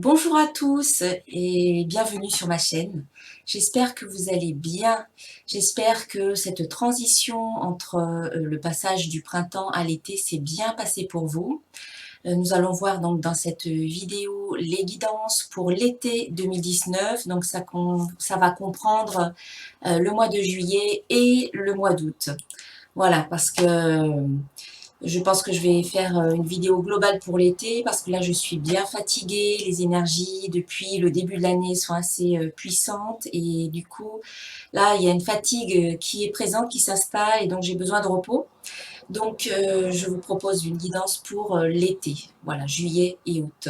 Bonjour à tous et bienvenue sur ma chaîne. J'espère que vous allez bien. J'espère que cette transition entre le passage du printemps à l'été s'est bien passée pour vous. Nous allons voir donc dans cette vidéo les guidances pour l'été 2019. Donc ça va comprendre le mois de juillet et le mois d'août. Voilà, parce que je pense que je vais faire une vidéo globale pour l'été parce que là je suis bien fatiguée, les énergies depuis le début de l'année sont assez puissantes et du coup là il y a une fatigue qui est présente, qui s'installe et donc j'ai besoin de repos. Donc je vous propose une guidance pour l'été, voilà, juillet et août.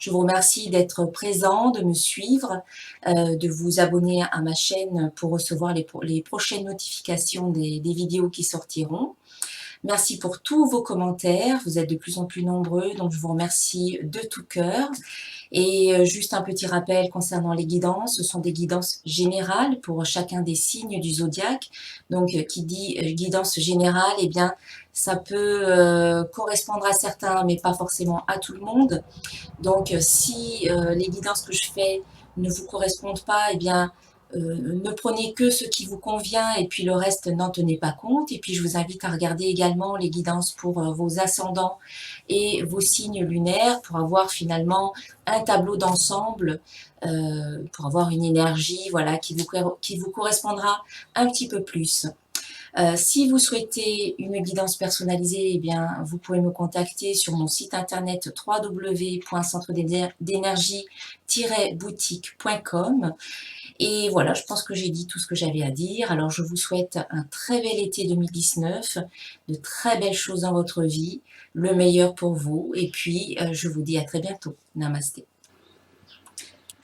Je vous remercie d'être présent, de me suivre, de vous abonner à ma chaîne pour recevoir les prochaines notifications des vidéos qui sortiront. Merci pour tous vos commentaires, vous êtes de plus en plus nombreux, donc je vous remercie de tout cœur. Et juste un petit rappel concernant les guidances, ce sont des guidances générales pour chacun des signes du zodiaque. Donc qui dit guidance générale, eh bien ça peut correspondre à certains, mais pas forcément à tout le monde. Donc si les guidances que je fais ne vous correspondent pas, eh bien ne prenez que ce qui vous convient et puis le reste n'en tenez pas compte. Et puis je vous invite à regarder également les guidances pour vos ascendants et vos signes lunaires pour avoir finalement un tableau d'ensemble, pour avoir une énergie, voilà, qui vous correspondra un petit peu plus. Si vous souhaitez une guidance personnalisée, eh bien, vous pouvez me contacter sur mon site internet www.centredénergie-boutique.com. Et voilà, je pense que j'ai dit tout ce que j'avais à dire. Alors, je vous souhaite un très bel été 2019, de très belles choses dans votre vie, le meilleur pour vous. Et puis, je vous dis à très bientôt. Namasté.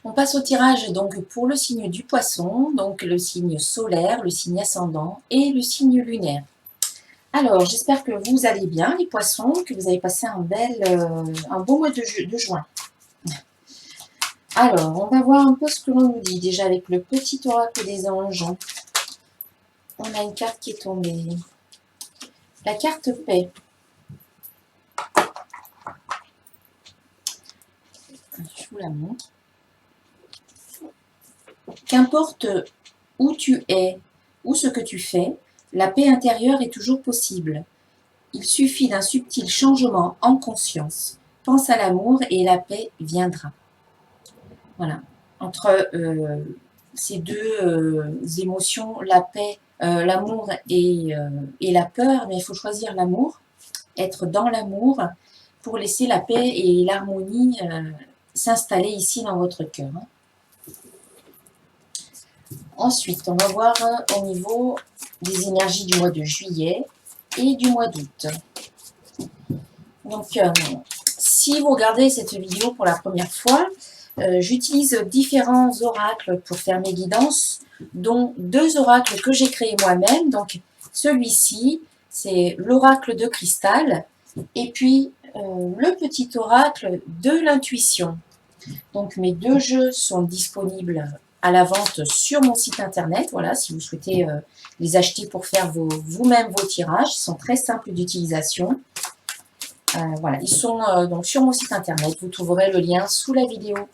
On passe au tirage donc pour le signe du poisson, donc le signe solaire, le signe ascendant et le signe lunaire. Alors, j'espère que vous allez bien, les poissons, que vous avez passé un beau mois de juin. Alors, on va voir un peu ce que l'on nous dit déjà avec le petit oracle des anges. On a une carte qui est tombée. La carte paix. Je vous la montre. Qu'importe où tu es ou ce que tu fais, la paix intérieure est toujours possible. Il suffit d'un subtil changement en conscience. Pense à l'amour et la paix viendra. Voilà. Entre ces deux émotions, la paix, l'amour et la peur, mais il faut choisir l'amour, être dans l'amour pour laisser la paix et l'harmonie s'installer ici dans votre cœur. Ensuite, on va voir au niveau des énergies du mois de juillet et du mois d'août. Donc, si vous regardez cette vidéo pour la première fois, j'utilise différents oracles pour faire mes guidances, dont deux oracles que j'ai créés moi-même. Donc, celui-ci, c'est l'oracle de cristal, et puis le petit oracle de l'intuition. Donc, mes deux jeux sont disponibles à la vente sur mon site internet. Voilà, si vous souhaitez les acheter pour faire vous-même vos tirages, ils sont très simples d'utilisation. Voilà, ils sont donc sur mon site internet. Vous trouverez le lien sous la vidéo.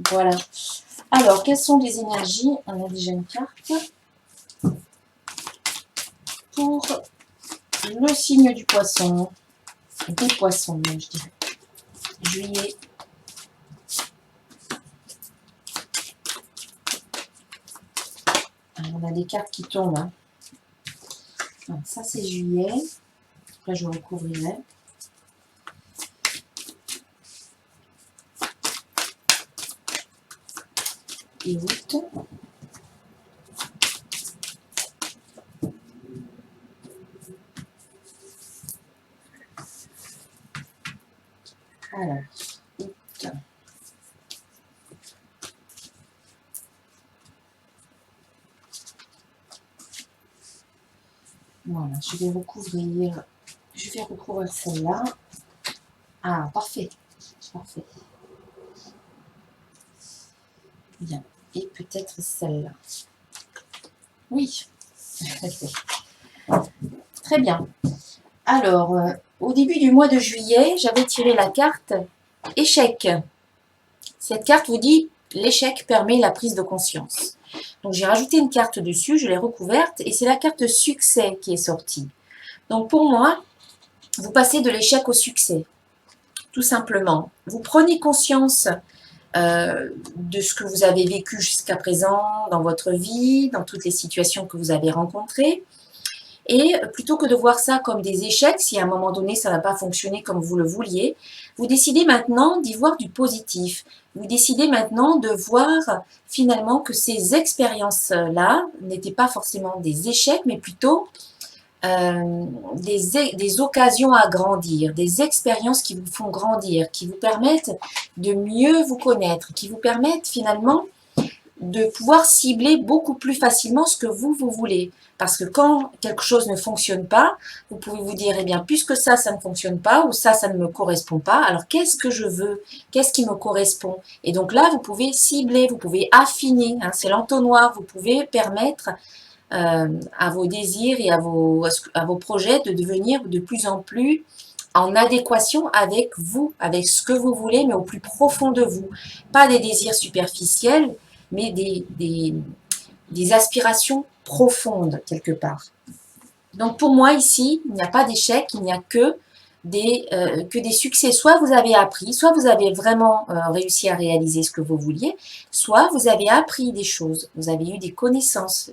Voilà. Alors, quelles sont les énergies? On a déjà une carte. Pour le signe du poisson. Des poissons, même, je dirais. Juillet. Alors, on a des cartes qui tombent. Hein. Alors, ça, c'est juillet. Après, je recouvrirai. Et août. Alors, août. Voilà, je vais recouvrir celle-là. Ah, parfait. Parfait. Bien. Et peut-être celle-là. Oui. Très bien. Alors, au début du mois de juillet, j'avais tiré la carte échec. Cette carte vous dit l'échec permet la prise de conscience. Donc j'ai rajouté une carte dessus, je l'ai recouverte et c'est la carte succès qui est sortie. Donc pour moi, vous passez de l'échec au succès, tout simplement. Vous prenez conscience de ce que vous avez vécu jusqu'à présent dans votre vie, dans toutes les situations que vous avez rencontrées. Et plutôt que de voir ça comme des échecs, si à un moment donné ça n'a pas fonctionné comme vous le vouliez, vous décidez maintenant d'y voir du positif. Vous décidez maintenant de voir finalement que ces expériences-là n'étaient pas forcément des échecs, mais plutôt des occasions à grandir, des expériences qui vous font grandir, qui vous permettent de mieux vous connaître, qui vous permettent finalement de pouvoir cibler beaucoup plus facilement ce que vous voulez. Parce que quand quelque chose ne fonctionne pas, vous pouvez vous dire, eh bien, puisque ça ne fonctionne pas, ou ça ne me correspond pas, alors qu'est-ce que je veux? Qu'est-ce qui me correspond? Et donc là, vous pouvez cibler, vous pouvez affiner, hein, c'est l'entonnoir, vous pouvez permettre à vos désirs et à vos projets de devenir de plus en plus en adéquation avec vous, avec ce que vous voulez, mais au plus profond de vous. Pas des désirs superficiels, mais des aspirations profondes quelque part. Donc pour moi ici, il n'y a pas d'échec, il n'y a que des succès. Soit vous avez appris, soit vous avez vraiment réussi à réaliser ce que vous vouliez, soit vous avez appris des choses, vous avez eu des connaissances.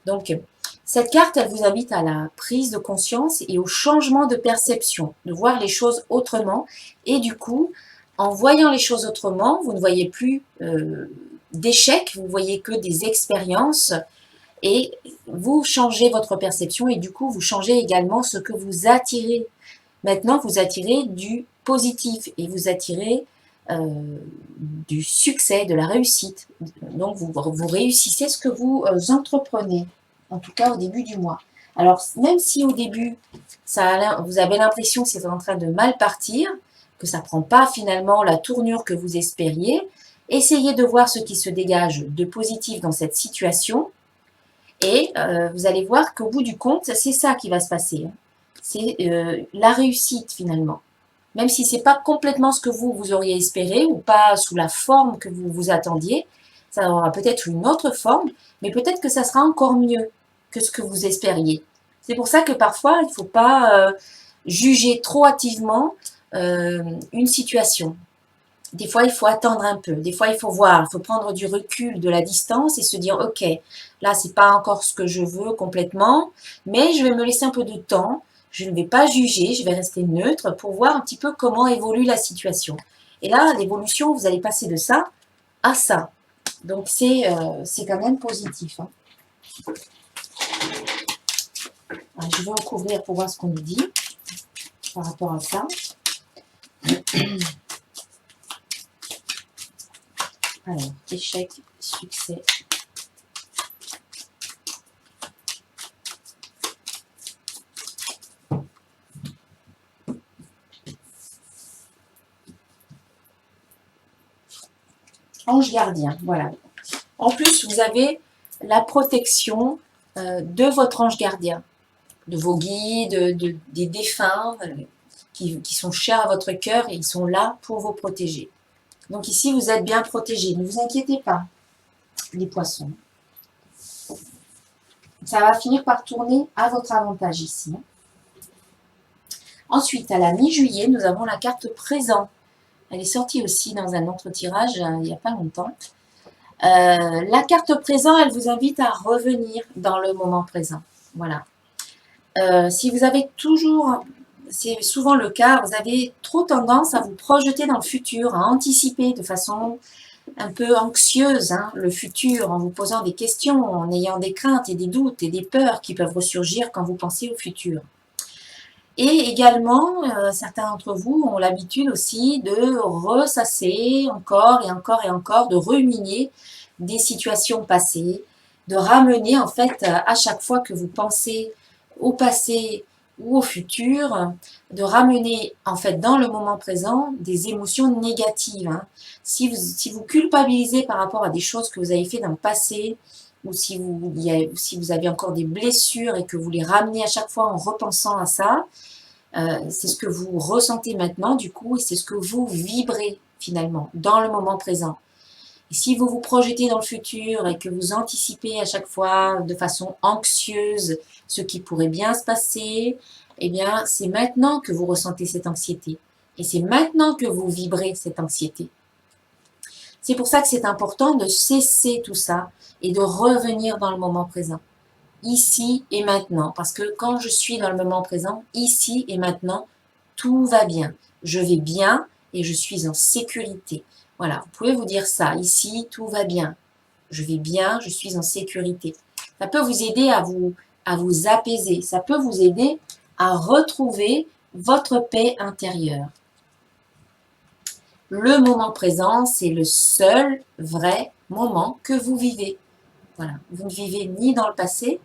Donc cette carte, elle vous invite à la prise de conscience et au changement de perception, de voir les choses autrement. Et du coup, en voyant les choses autrement, vous ne voyez plus d'échecs, vous voyez que des expériences et vous changez votre perception et du coup, vous changez également ce que vous attirez. Maintenant, vous attirez du positif et vous attirez du succès, de la réussite. Donc, vous réussissez ce que vous entreprenez, en tout cas au début du mois. Alors, même si au début, vous avez l'impression que c'est en train de mal partir, que ça ne prend pas finalement la tournure que vous espériez, essayez de voir ce qui se dégage de positif dans cette situation et vous allez voir qu'au bout du compte, c'est ça qui va se passer. C'est la réussite finalement. Même si ce n'est pas complètement ce que vous auriez espéré ou pas sous la forme que vous vous attendiez, ça aura peut-être une autre forme, mais peut-être que ça sera encore mieux que ce que vous espériez. C'est pour ça que parfois, il ne faut pas juger trop hâtivement une situation. Des fois, il faut attendre un peu. Des fois, il faut voir, il faut prendre du recul, de la distance et se dire, OK, là, c'est pas encore ce que je veux complètement, mais je vais me laisser un peu de temps. Je ne vais pas juger, je vais rester neutre pour voir un petit peu comment évolue la situation. Et là, l'évolution, vous allez passer de ça à ça. Donc, c'est quand même positif. Hein. Alors, je vais recouvrir pour voir ce qu'on nous dit par rapport à ça. Alors, échec, succès. Ange gardien, voilà. En plus, vous avez la protection de votre ange gardien, de vos guides, des défunts qui sont chers à votre cœur et ils sont là pour vous protéger. Donc ici, vous êtes bien protégés. Ne vous inquiétez pas, les poissons. Ça va finir par tourner à votre avantage ici. Ensuite, à la mi-juillet, nous avons la carte présent. Elle est sortie aussi dans un autre tirage il n'y a pas longtemps. La carte présent, elle vous invite à revenir dans le moment présent. Voilà. Si vous avez toujours, c'est souvent le cas, vous avez trop tendance à vous projeter dans le futur, à anticiper de façon un peu anxieuse le futur, en vous posant des questions, en ayant des craintes et des doutes et des peurs qui peuvent ressurgir quand vous pensez au futur. Et également, certains d'entre vous ont l'habitude aussi de ressasser encore et encore et encore, de ruminer des situations passées, de ramener en fait à chaque fois que vous pensez au passé ou au futur, de ramener en fait dans le moment présent des émotions négatives. Hein. Si vous culpabilisez par rapport à des choses que vous avez fait dans le passé, ou si vous avez encore des blessures et que vous les ramenez à chaque fois en repensant à ça, c'est ce que vous ressentez maintenant du coup et c'est ce que vous vibrez finalement, dans le moment présent. Et si vous vous projetez dans le futur et que vous anticipez à chaque fois de façon anxieuse ce qui pourrait bien se passer, eh bien, c'est maintenant que vous ressentez cette anxiété. Et c'est maintenant que vous vibrez cette anxiété. C'est pour ça que c'est important de cesser tout ça et de revenir dans le moment présent. Ici et maintenant. Parce que quand je suis dans le moment présent, ici et maintenant, tout va bien. Je vais bien et je suis en sécurité. Voilà, vous pouvez vous dire ça. Ici, tout va bien. Je vais bien, je suis en sécurité. Ça peut vous aider à vous apaiser. Ça peut vous aider à retrouver votre paix intérieure. Le moment présent, c'est le seul vrai moment que vous vivez. Voilà, vous ne vivez ni dans le passé,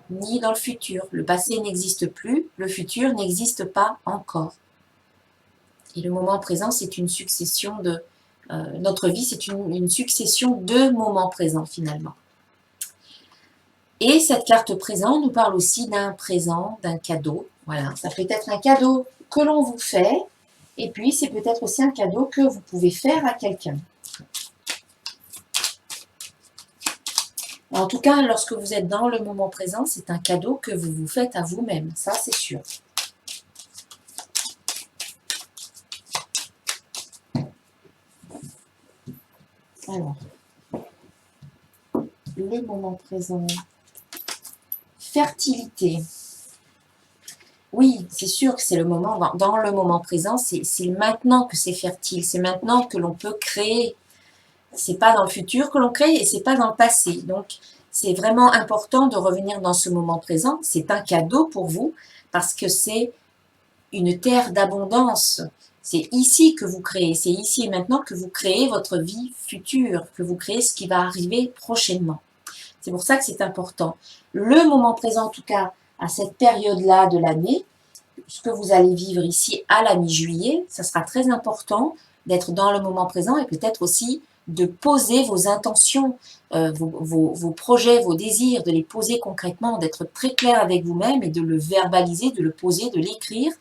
ni dans le futur. Le passé n'existe plus, le futur n'existe pas encore. Et le moment présent, c'est une succession de... notre vie, c'est une succession de moments présents finalement. Et cette carte présent nous parle aussi d'un présent, d'un cadeau. Voilà, ça peut être un cadeau que l'on vous fait, et puis c'est peut-être aussi un cadeau que vous pouvez faire à quelqu'un. En tout cas, lorsque vous êtes dans le moment présent, c'est un cadeau que vous vous faites à vous-même, ça c'est sûr. Alors, le moment présent, fertilité. Oui, c'est sûr que c'est le moment, dans le moment présent, c'est maintenant que c'est fertile, c'est maintenant que l'on peut créer. C'est pas dans le futur que l'on crée et c'est pas dans le passé. Donc, c'est vraiment important de revenir dans ce moment présent. C'est un cadeau pour vous parce que c'est une terre d'abondance. C'est ici que vous créez, c'est ici et maintenant que vous créez votre vie future, que vous créez ce qui va arriver prochainement. C'est pour ça que c'est important. Le moment présent, en tout cas, à cette période-là de l'année, ce que vous allez vivre ici à la mi-juillet, ça sera très important d'être dans le moment présent et peut-être aussi de poser vos intentions, vos projets, vos désirs, de les poser concrètement, d'être très clair avec vous-même et de le verbaliser, de le poser, de l'écrire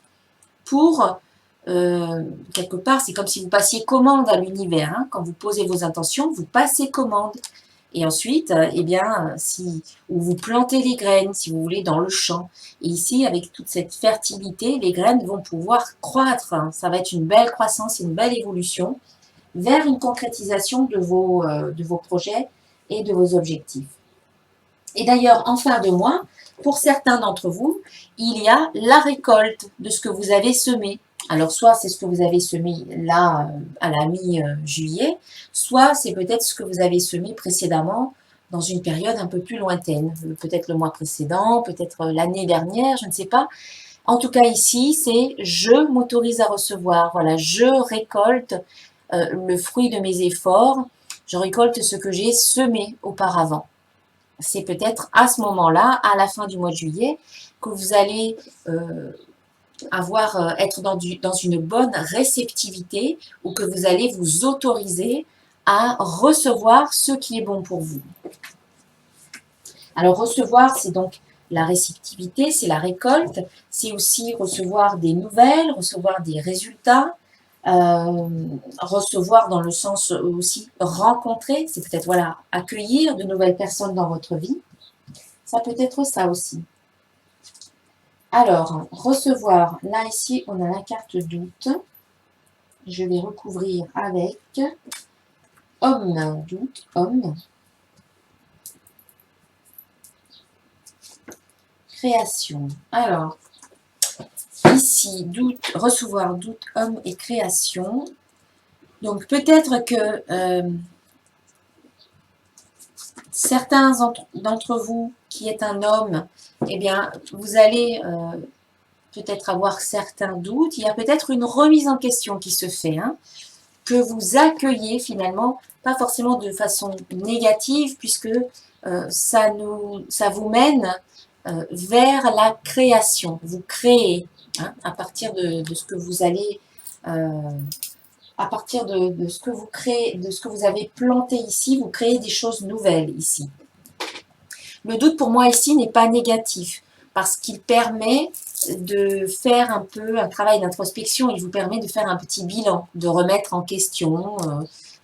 pour, quelque part, c'est comme si vous passiez commande à l'univers. Hein. Quand vous posez vos intentions, vous passez commande. Et ensuite, eh bien, ou vous plantez les graines, si vous voulez, dans le champ. Et ici, avec toute cette fertilité, les graines vont pouvoir croître. Hein. Ça va être une belle croissance, une belle évolution vers une concrétisation de vos projets et de vos objectifs. Et d'ailleurs, en fin de mois, pour certains d'entre vous, il y a la récolte de ce que vous avez semé. Alors, soit c'est ce que vous avez semé là, à la mi-juillet, soit c'est peut-être ce que vous avez semé précédemment dans une période un peu plus lointaine. Peut-être le mois précédent, peut-être l'année dernière, je ne sais pas. En tout cas, ici, c'est « je m'autorise à recevoir ». Voilà, je récolte le fruit de mes efforts. Je récolte ce que j'ai semé auparavant. C'est peut-être à ce moment-là, à la fin du mois de juillet, que vous allez être dans une bonne réceptivité ou que vous allez vous autoriser à recevoir ce qui est bon pour vous. Alors recevoir, c'est donc la réceptivité, c'est la récolte, c'est aussi recevoir des nouvelles, recevoir des résultats, recevoir dans le sens aussi rencontrer, c'est peut-être voilà, accueillir de nouvelles personnes dans votre vie. Ça peut être ça aussi. Alors, recevoir, là ici on a la carte doute. Je vais recouvrir avec homme, doute, homme. Création. Alors, ici, doute, recevoir, doute, homme et création. Donc peut-être que certains d'entre vous qui est un homme, eh bien, vous allez peut-être avoir certains doutes. Il y a peut-être une remise en question qui se fait, hein, que vous accueillez finalement, pas forcément de façon négative, puisque ça vous mène vers la création. Vous créez, hein, à partir de ce que vous allez... à partir de ce que vous créez, de ce que vous avez planté ici, vous créez des choses nouvelles ici. Le doute pour moi ici n'est pas négatif parce qu'il permet de faire un peu un travail d'introspection. Il vous permet de faire un petit bilan, de remettre en question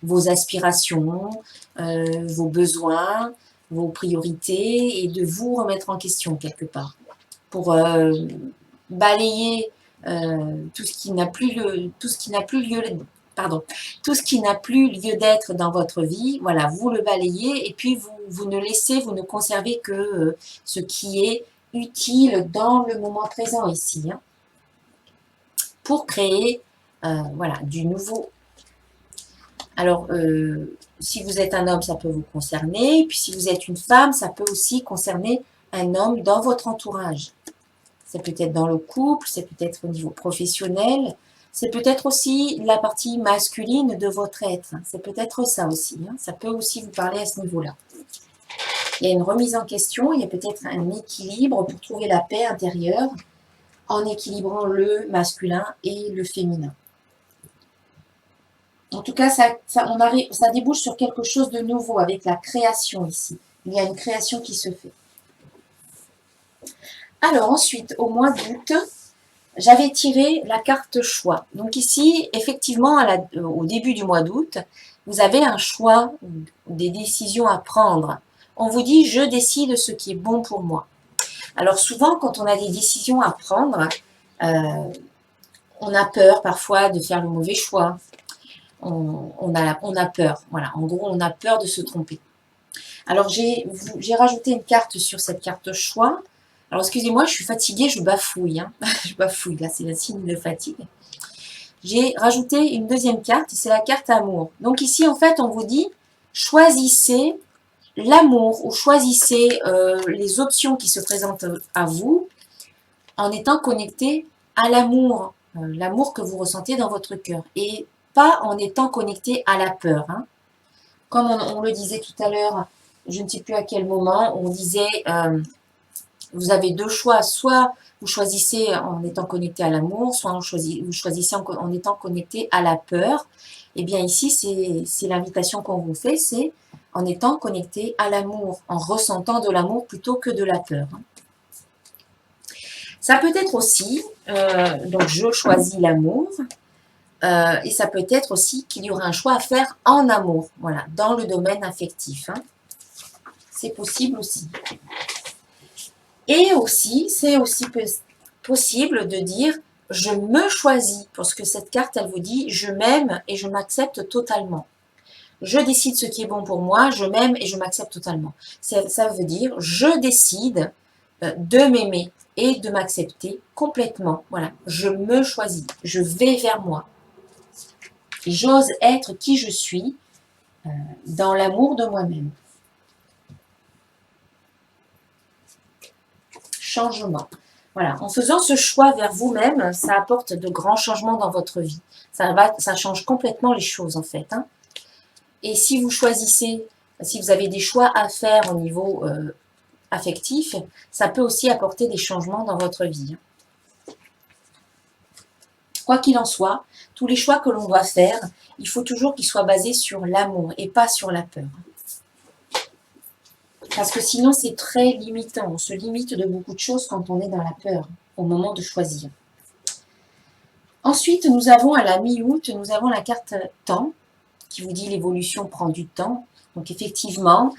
vos aspirations, vos besoins, vos priorités et de vous remettre en question quelque part pour balayer tout ce qui n'a plus lieu d'être dans votre vie. Voilà, vous le balayez et puis vous ne conservez que ce qui est utile dans le moment présent ici, hein, pour créer voilà, du nouveau. Alors, si vous êtes un homme, ça peut vous concerner. Puis si vous êtes une femme, ça peut aussi concerner un homme dans votre entourage. C'est peut-être dans le couple, c'est peut-être au niveau professionnel, c'est peut-être aussi la partie masculine de votre être. C'est peut-être ça aussi, hein. Ça peut aussi vous parler à ce niveau-là. Il y a une remise en question, il y a peut-être un équilibre pour trouver la paix intérieure en équilibrant le masculin et le féminin. En tout cas, ça débouche sur quelque chose de nouveau avec la création ici. Il y a une création qui se fait. Alors ensuite, au mois d'août, j'avais tiré la carte choix. Donc ici, effectivement, au début du mois d'août, vous avez un choix, des décisions à prendre. On vous dit, je décide ce qui est bon pour moi. Alors souvent, quand on a des décisions à prendre, on a peur parfois de faire le mauvais choix. On a peur. Voilà, en gros, on a peur de se tromper. Alors, j'ai rajouté une carte sur cette carte choix. Alors, excusez-moi, je suis fatiguée, je bafouille. Hein. Je bafouille, là, c'est le signe de fatigue. J'ai rajouté une deuxième carte, c'est la carte amour. Donc ici, en fait, on vous dit, choisissez l'amour ou choisissez les options qui se présentent à vous en étant connecté à l'amour, l'amour que vous ressentez dans votre cœur. Et pas en étant connecté à la peur. Hein. Comme on le disait tout à l'heure, je ne sais plus à quel moment, on disait, vous avez deux choix, soit vous choisissez en étant connecté à l'amour, soit vous choisissez en étant connecté à la peur. Et bien ici, c'est l'invitation qu'on vous fait, c'est en étant connecté à l'amour, en ressentant de l'amour plutôt que de la peur. Ça peut être aussi, donc je choisis l'amour, et ça peut être aussi qu'il y aura un choix à faire en amour, voilà, dans le domaine affectif. Hein. C'est possible aussi. Et aussi, c'est aussi possible de dire je me choisis, parce que cette carte, elle vous dit je m'aime et je m'accepte totalement. Je décide ce qui est bon pour moi, je m'aime et je m'accepte totalement. Ça veut dire je décide de m'aimer et de m'accepter complètement. Voilà, je me choisis, je vais vers moi. J'ose être qui je suis dans l'amour de moi-même. Changement. Voilà, en faisant ce choix vers vous-même, ça apporte de grands changements dans votre vie. Ça change complètement les choses en fait. Hein. Et si vous choisissez, si vous avez des choix à faire au niveau affectif, ça peut aussi apporter des changements dans votre vie. Quoi qu'il en soit, tous les choix que l'on va faire, il faut toujours qu'ils soient basés sur l'amour et pas sur la peur. Parce que sinon, c'est très limitant. On se limite de beaucoup de choses quand on est dans la peur, au moment de choisir. Ensuite, nous avons à la mi-août, nous avons la carte temps, qui vous dit l'évolution prend du temps. Donc effectivement,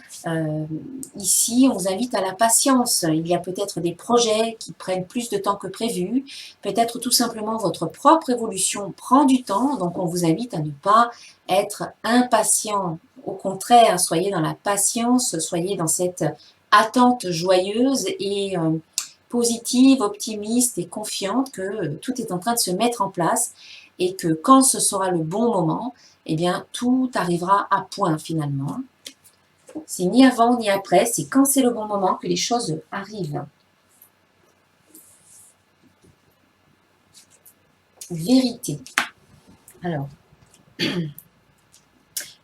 ici, on vous invite à la patience. Il y a peut-être des projets qui prennent plus de temps que prévu. Peut-être tout simplement votre propre évolution prend du temps. Donc on vous invite à ne pas être impatient. Au contraire, soyez dans la patience, soyez dans cette attente joyeuse et positive, optimiste et confiante que tout est en train de se mettre en place et que quand ce sera le bon moment, eh bien, tout arrivera à point finalement. C'est ni avant ni après, c'est quand c'est le bon moment que les choses arrivent. Vérité. Alors,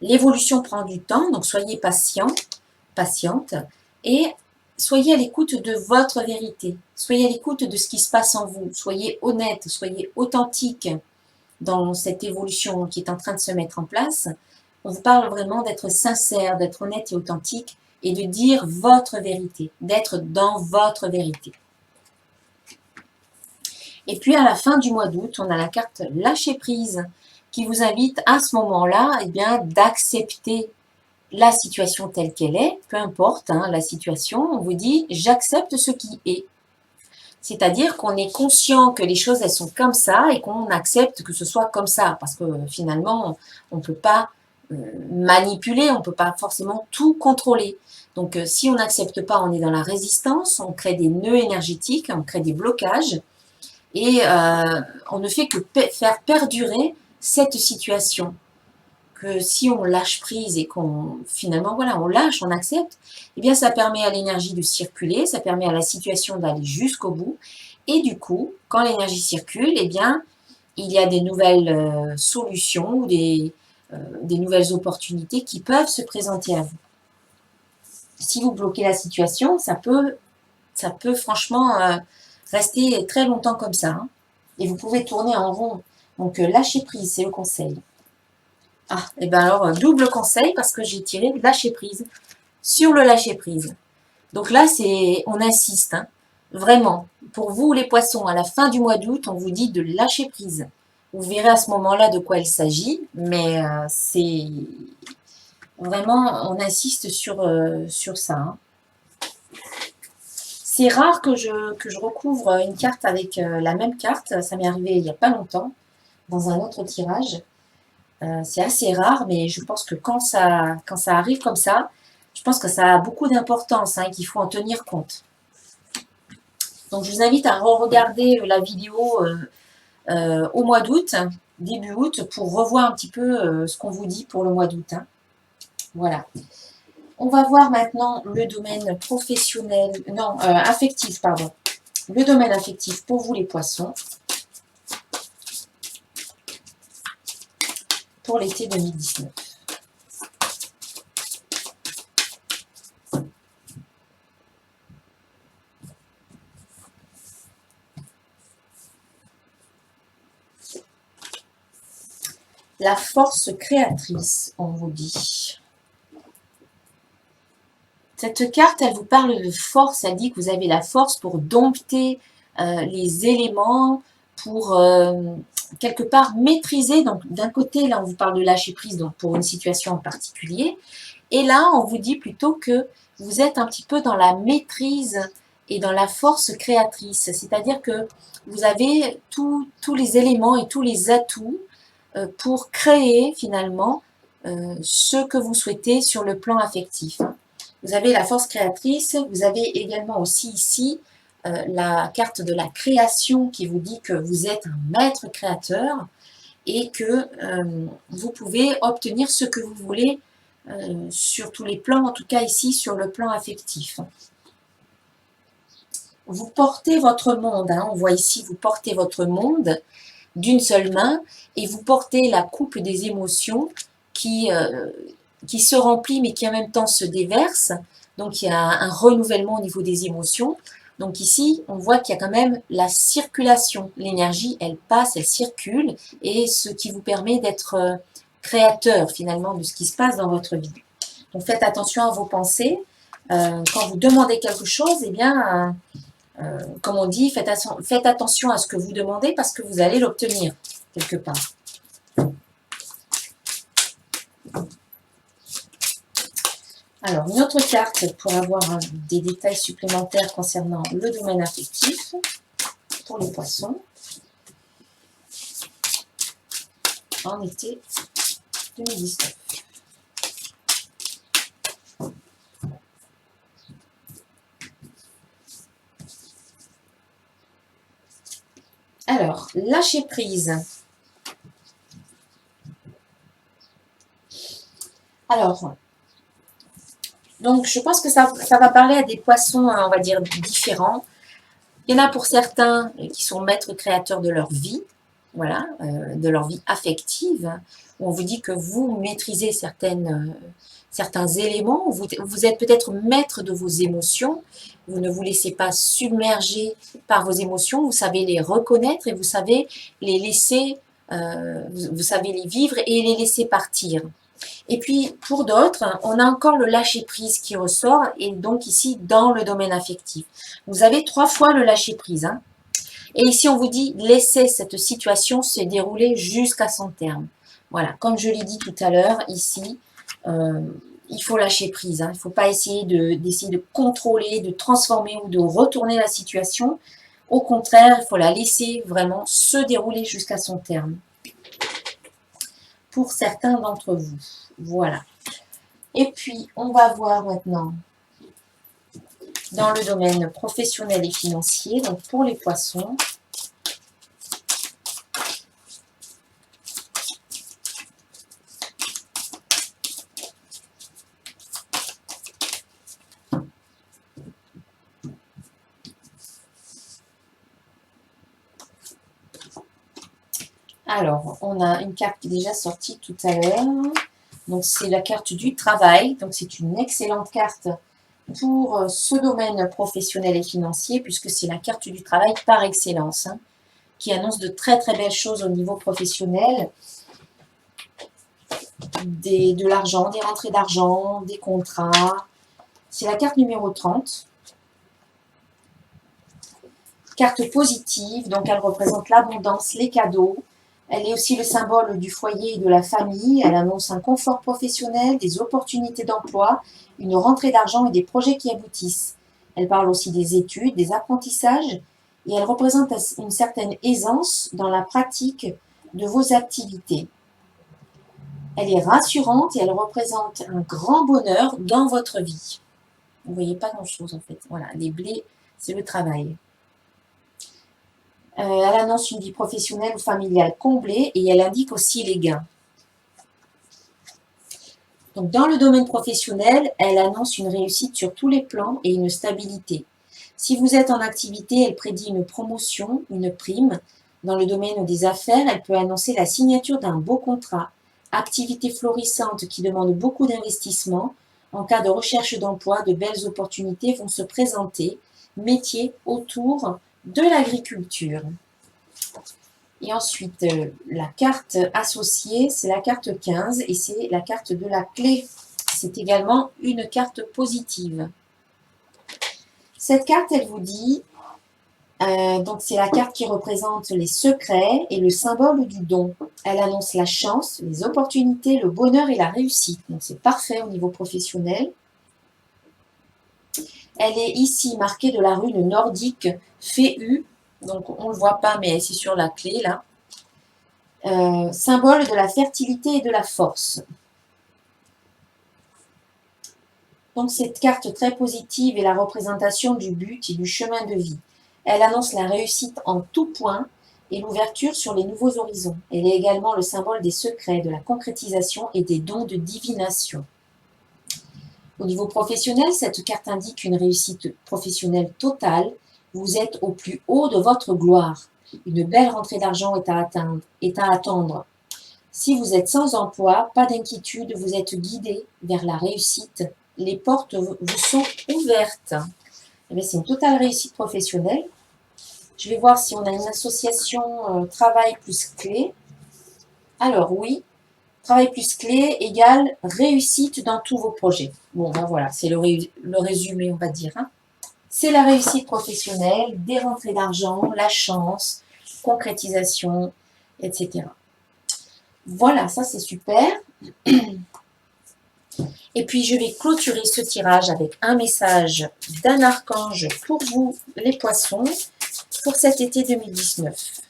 l'évolution prend du temps, donc soyez patient, patiente, et soyez à l'écoute de votre vérité. Soyez à l'écoute de ce qui se passe en vous. Soyez honnête, soyez authentique dans cette évolution qui est en train de se mettre en place. On vous parle vraiment d'être sincère, d'être honnête et authentique et de dire votre vérité, d'être dans votre vérité. Et puis à la fin du mois d'août, on a la carte lâcher prise qui vous invite à ce moment-là eh bien, d'accepter la situation telle qu'elle est, peu importe hein, la situation, on vous dit j'accepte ce qui est. C'est-à-dire qu'on est conscient que les choses elles sont comme ça et qu'on accepte que ce soit comme ça parce que finalement on ne peut pas manipuler, on ne peut pas forcément tout contrôler. Donc si on n'accepte pas, on est dans la résistance, on crée des nœuds énergétiques, on crée des blocages et on ne fait que faire perdurer cette situation. Que si on lâche prise et qu'on finalement voilà on lâche, on accepte, eh bien ça permet à l'énergie de circuler, ça permet à la situation d'aller jusqu'au bout et du coup quand l'énergie circule, eh bien il y a des nouvelles solutions ou des nouvelles opportunités qui peuvent se présenter à vous. Si vous bloquez la situation, ça peut franchement rester très longtemps comme ça hein, et vous pouvez tourner en rond. Donc lâcher prise, c'est le conseil. Ah, et bien alors, double conseil parce que j'ai tiré lâcher prise sur le lâcher prise. Donc là, on insiste, hein, vraiment. Pour vous, les poissons, à la fin du mois d'août, on vous dit de lâcher prise. Vous verrez à ce moment-là de quoi il s'agit, mais c'est vraiment, on insiste sur ça. Hein. C'est rare que je recouvre une carte avec la même carte. Ça m'est arrivé il n'y a pas longtemps, dans un autre tirage. C'est assez rare, mais je pense que quand ça arrive comme ça, je pense que ça a beaucoup d'importance hein, qu'il faut en tenir compte. Donc, je vous invite à re-regarder la vidéo au mois d'août, début août, pour revoir un petit peu ce qu'on vous dit pour le mois d'août. Hein. Voilà. On va voir maintenant le domaine professionnel, non, affectif, pardon. Le domaine affectif pour vous les poissons. Pour l'été 2019. La force créatrice, on vous dit. Cette carte, elle vous parle de force, elle dit que vous avez la force pour dompter les éléments, pour quelque part maîtriser. Donc d'un côté, là on vous parle de lâcher prise donc pour une situation en particulier, et là on vous dit plutôt que vous êtes un petit peu dans la maîtrise et dans la force créatrice, c'est-à-dire que vous avez tous les éléments et tous les atouts pour créer finalement ce que vous souhaitez sur le plan affectif. Vous avez la force créatrice, vous avez également aussi ici la carte de la création qui vous dit que vous êtes un maître créateur et que vous pouvez obtenir ce que vous voulez sur tous les plans, en tout cas ici sur le plan affectif. Vous portez votre monde, hein, on voit ici, vous portez votre monde d'une seule main et vous portez la coupe des émotions qui se remplit mais qui en même temps se déverse. Donc il y a un renouvellement au niveau des émotions. Donc ici, on voit qu'il y a quand même la circulation. L'énergie, elle passe, elle circule et ce qui vous permet d'être créateur finalement de ce qui se passe dans votre vie. Donc faites attention à vos pensées. Quand vous demandez quelque chose, eh bien, comme on dit, faites attention à ce que vous demandez parce que vous allez l'obtenir quelque part. Alors, une autre carte pour avoir des détails supplémentaires concernant le domaine affectif pour les poissons en été 2019. Alors, lâcher prise. Alors, donc je pense que ça va parler à des poissons, on va dire, différents. Il y en a pour certains qui sont maîtres créateurs de leur vie, voilà, de leur vie affective, où on vous dit que vous maîtrisez certains éléments, vous êtes peut-être maître de vos émotions, vous ne vous laissez pas submerger par vos émotions, vous savez les reconnaître et vous savez les laisser, vous savez les vivre et les laisser partir. Et puis, pour d'autres, on a encore le lâcher-prise qui ressort, et donc ici, dans le domaine affectif. Vous avez 3 fois le lâcher-prise. Hein. Et ici, on vous dit, laissez cette situation se dérouler jusqu'à son terme. Voilà, comme je l'ai dit tout à l'heure, ici, il faut lâcher prise. Hein. Il ne faut pas essayer d'essayer de contrôler, de transformer ou de retourner la situation. Au contraire, il faut la laisser vraiment se dérouler jusqu'à son terme. Pour certains d'entre vous. Voilà. Et puis, on va voir maintenant dans le domaine professionnel et financier, donc pour les poissons. Alors, on a une carte qui est déjà sortie tout à l'heure. Donc, c'est la carte du travail. Donc, c'est une excellente carte pour ce domaine professionnel et financier, puisque c'est la carte du travail par excellence, hein, qui annonce de très très belles choses au niveau professionnel. De l'argent, des rentrées d'argent, des contrats. C'est la carte numéro 30. Carte positive, donc elle représente l'abondance, les cadeaux. Elle est aussi le symbole du foyer et de la famille. Elle annonce un confort professionnel, des opportunités d'emploi, une rentrée d'argent et des projets qui aboutissent. Elle parle aussi des études, des apprentissages et elle représente une certaine aisance dans la pratique de vos activités. Elle est rassurante et elle représente un grand bonheur dans votre vie. Vous ne voyez pas grand-chose en fait. Voilà, les blés, c'est le travail. Elle annonce une vie professionnelle ou familiale comblée et elle indique aussi les gains. Donc, dans le domaine professionnel, elle annonce une réussite sur tous les plans et une stabilité. Si vous êtes en activité, elle prédit une promotion, une prime. Dans le domaine des affaires, elle peut annoncer la signature d'un beau contrat. Activité florissante qui demande beaucoup d'investissement. En cas de recherche d'emploi, de belles opportunités vont se présenter. Métier autour de l'agriculture. Et ensuite, la carte associée, c'est la carte 15 et c'est la carte de la clé. C'est également une carte positive. Cette carte, elle vous dit, donc c'est la carte qui représente les secrets et le symbole du don. Elle annonce la chance, les opportunités, le bonheur et la réussite. Donc c'est parfait au niveau professionnel. Elle est ici marquée de la rune nordique Féu. Donc on ne le voit pas, mais c'est sur la clé là. Symbole de la fertilité et de la force. Donc cette carte très positive est la représentation du but et du chemin de vie. Elle annonce la réussite en tout point et l'ouverture sur les nouveaux horizons. Elle est également le symbole des secrets, de la concrétisation et des dons de divination. Au niveau professionnel, cette carte indique une réussite professionnelle totale. Vous êtes au plus haut de votre gloire. Une belle rentrée d'argent est à attendre. Si vous êtes sans emploi, pas d'inquiétude, vous êtes guidé vers la réussite. Les portes vous sont ouvertes. C'est une totale réussite professionnelle. Je vais voir si on a une association travail plus clé. Alors oui, travail plus clé égale réussite dans tous vos projets. Bon, ben voilà, c'est le résumé, on va dire. Hein. C'est la réussite professionnelle, des rentrées d'argent, la chance, concrétisation, etc. Voilà, ça c'est super. Et puis je vais clôturer ce tirage avec un message d'un archange pour vous, les poissons, pour cet été 2019.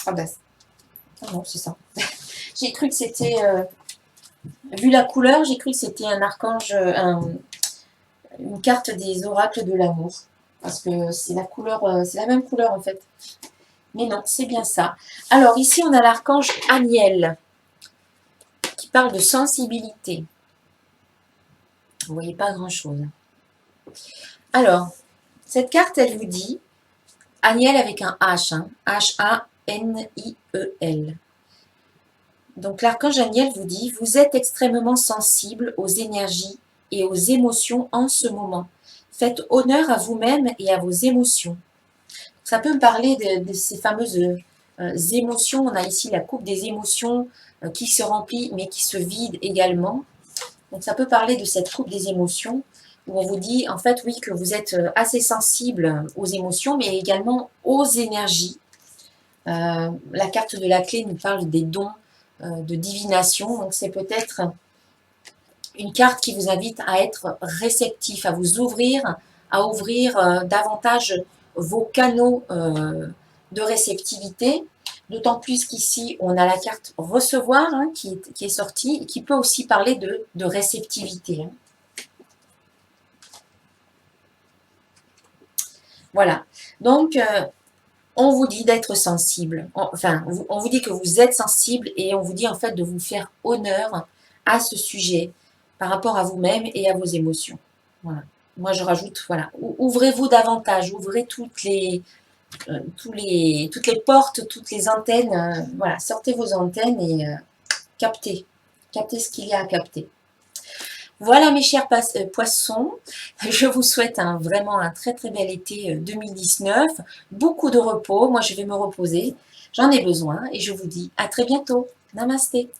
Ah ben, ah non, c'est ça. J'ai cru que c'était, vu la couleur, j'ai cru que c'était un archange, une carte des oracles de l'amour. Parce que c'est la couleur, c'est la même couleur en fait. Mais non, c'est bien ça. Alors ici, on a l'archange Aniel, qui parle de sensibilité. Vous voyez pas grand-chose. Alors, cette carte, elle vous dit, Aniel avec un H, hein, H-A-N-I-E-L. Donc l'archange Aniel vous dit, vous êtes extrêmement sensible aux énergies et aux émotions en ce moment. Faites honneur à vous-même et à vos émotions. Ça peut me parler de ces fameuses émotions. On a ici la coupe des émotions qui se remplit, mais qui se vide également. Donc ça peut parler de cette coupe des émotions, où on vous dit, en fait, oui, que vous êtes assez sensible aux émotions, mais également aux énergies. La carte de la clé nous parle des dons de divination, donc c'est peut-être une carte qui vous invite à être réceptif, à vous ouvrir, à ouvrir davantage vos canaux de réceptivité. D'autant plus qu'ici, on a la carte recevoir hein, qui est sortie et qui peut aussi parler de réceptivité. Hein. Voilà. Donc, on vous dit d'être sensible. Enfin, on vous dit que vous êtes sensible et on vous dit en fait de vous faire honneur à ce sujet par rapport à vous-même et à vos émotions. Voilà. Moi, je rajoute, voilà, ouvrez-vous davantage, ouvrez toutes les portes, toutes les antennes. Voilà, sortez vos antennes et captez. Captez ce qu'il y a à capter. Voilà mes chers poissons, je vous souhaite vraiment un très très bel été 2019, beaucoup de repos, moi je vais me reposer, j'en ai besoin et je vous dis à très bientôt, namasté.